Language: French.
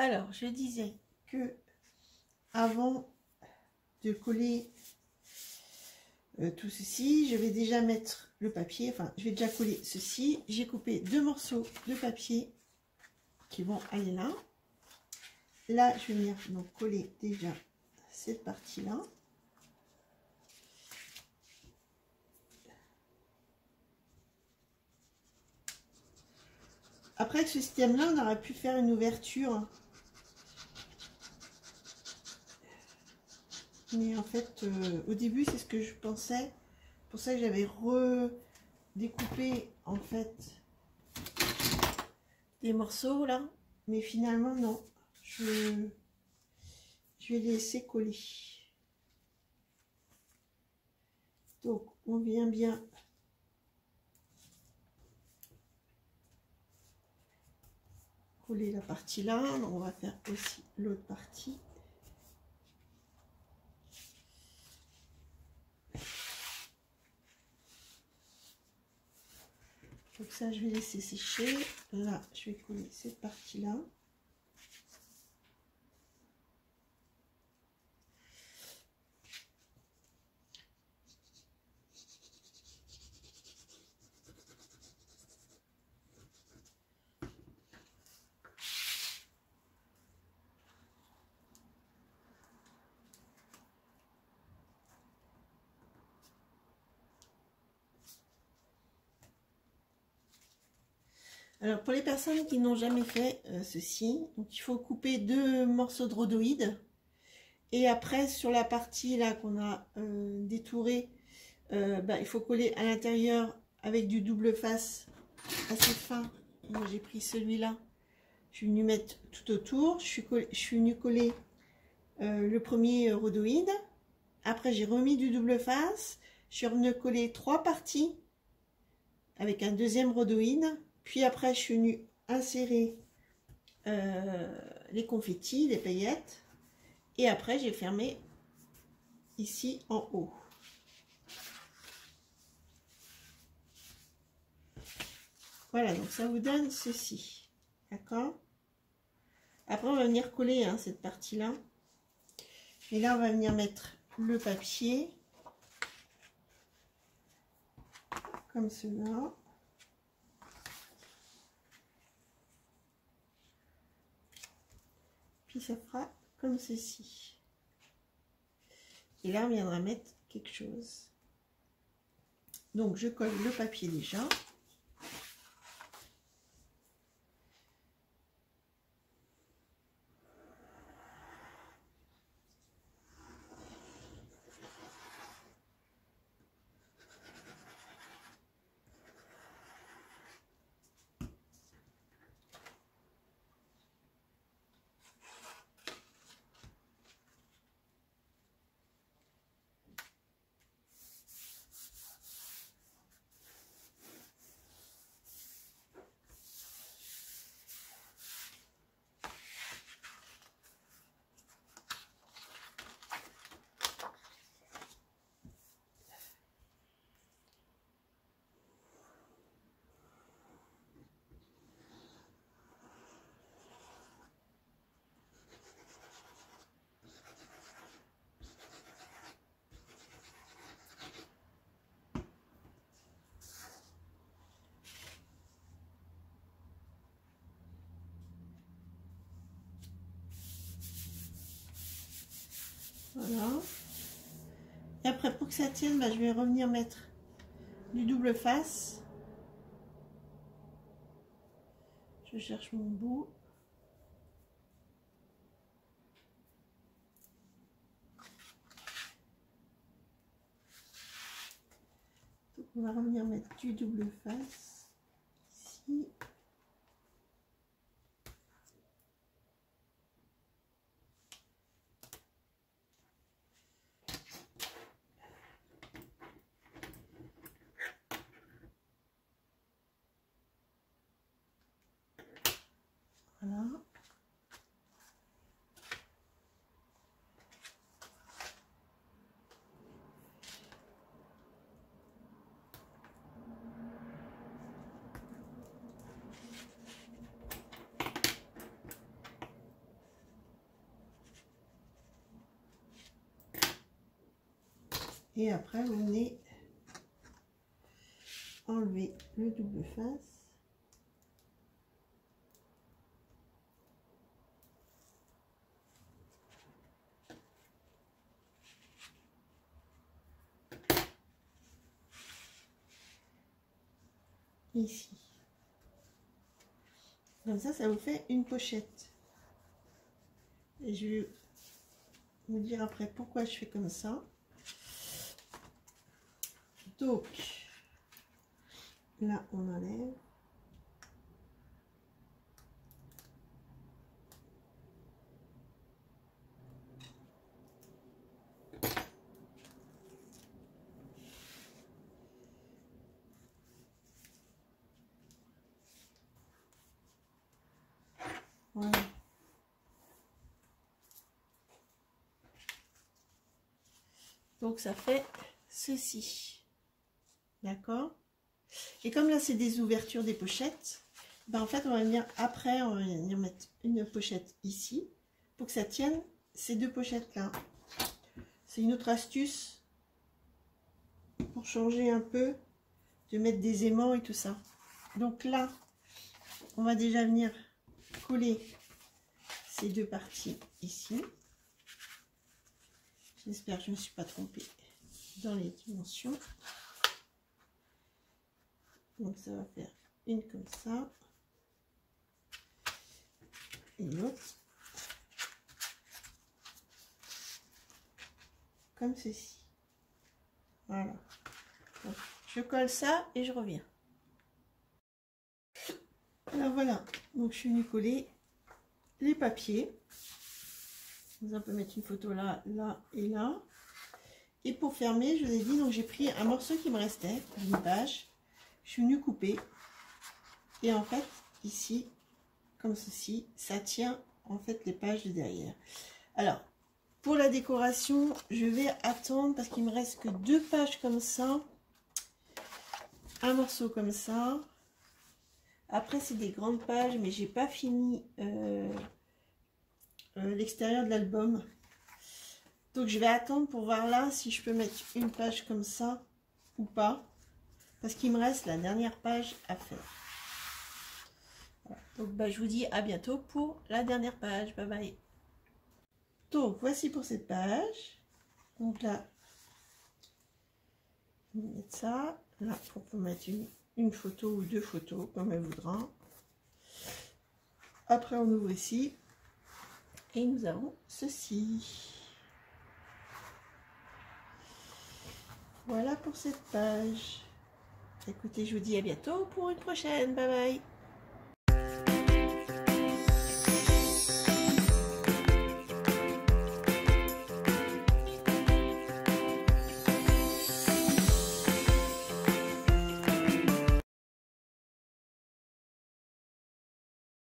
Alors, je disais que avant de coller tout ceci, je vais déjà mettre le papier, enfin, je vais déjà coller ceci. J'ai coupé 2 morceaux de papier qui vont aller là. Là, je vais venir donc coller déjà cette partie-là. Après, avec ce système-là, on aurait pu faire une ouverture. Mais en fait, au début, c'est ce que je pensais. Pour ça que j'avais redécoupé, en fait, des morceaux, là. Mais finalement, non. Je vais laisser coller. Donc, on vient bien coller la partie là. Donc, on va faire aussi l'autre partie. Donc ça, je vais laisser sécher. Là, je vais coller cette partie-là. Alors, pour les personnes qui n'ont jamais fait ceci, donc il faut couper 2 morceaux de rhodoïde. Et après, sur la partie là qu'on a détourée, il faut coller à l'intérieur avec du double face assez fin. Moi, j'ai pris celui-là. Je suis venue mettre tout autour. Je suis venue coller le premier rhodoïde. Après, j'ai remis du double face. Je suis revenue coller 3 parties avec un deuxième rhodoïde. Puis après, je suis venue insérer les confettis, les paillettes. Et après, j'ai fermé ici en haut. Voilà, donc ça vous donne ceci. D'accord? Après, on va venir coller cette partie-là. Et là, on va venir mettre le papier. Comme cela. Puis ça fera comme ceci. Et là, on viendra mettre quelque chose. Donc, je colle le papier déjà. Voilà. Et après, pour que ça tienne, je vais revenir mettre du double face. Je cherche mon bout. Donc, on va revenir mettre du double face ici. Voilà. Et après, vous venez enlever le double face. Ici. Comme ça vous fait une pochette. Et je vais vous dire après pourquoi je fais comme ça. Donc, là, on enlève. Voilà. Donc, ça fait ceci. D'accord? Et comme là, c'est des ouvertures des pochettes, ben en fait, on va venir après, on va venir mettre une pochette ici pour que ça tienne ces deux pochettes-là. C'est une autre astuce pour changer un peu, de mettre des aimants et tout ça. Donc là, on va déjà venir coller ces deux parties ici. J'espère que je ne me suis pas trompée dans les dimensions. Donc ça va faire une comme ça et l'autre comme ceci. Voilà. Donc, je colle ça et je reviens. Alors voilà, donc je suis venue coller les papiers. On peut mettre une photo là, là et là. Et pour fermer, je vous ai dit, donc j'ai pris un morceau qui me restait, une page. Je suis venue couper. Et en fait, ici, comme ceci, ça tient en fait les pages de derrière. Alors, pour la décoration, je vais attendre parce qu'il me reste que 2 pages comme ça. Un morceau comme ça. Après, c'est des grandes pages, mais j'ai pas fini l'extérieur de l'album. Donc, je vais attendre pour voir là si je peux mettre une page comme ça ou pas. Parce qu'il me reste la dernière page à faire. Voilà. Donc, bah, je vous dis à bientôt pour la dernière page. Bye bye. Donc, voici pour cette page. Donc là, on va mettre ça. Là, on peut mettre une photo ou 2 photos, comme elle voudra. Après, on ouvre ici. Et nous avons ceci. Voilà pour cette page. Écoutez, je vous dis à bientôt pour une prochaine. Bye bye.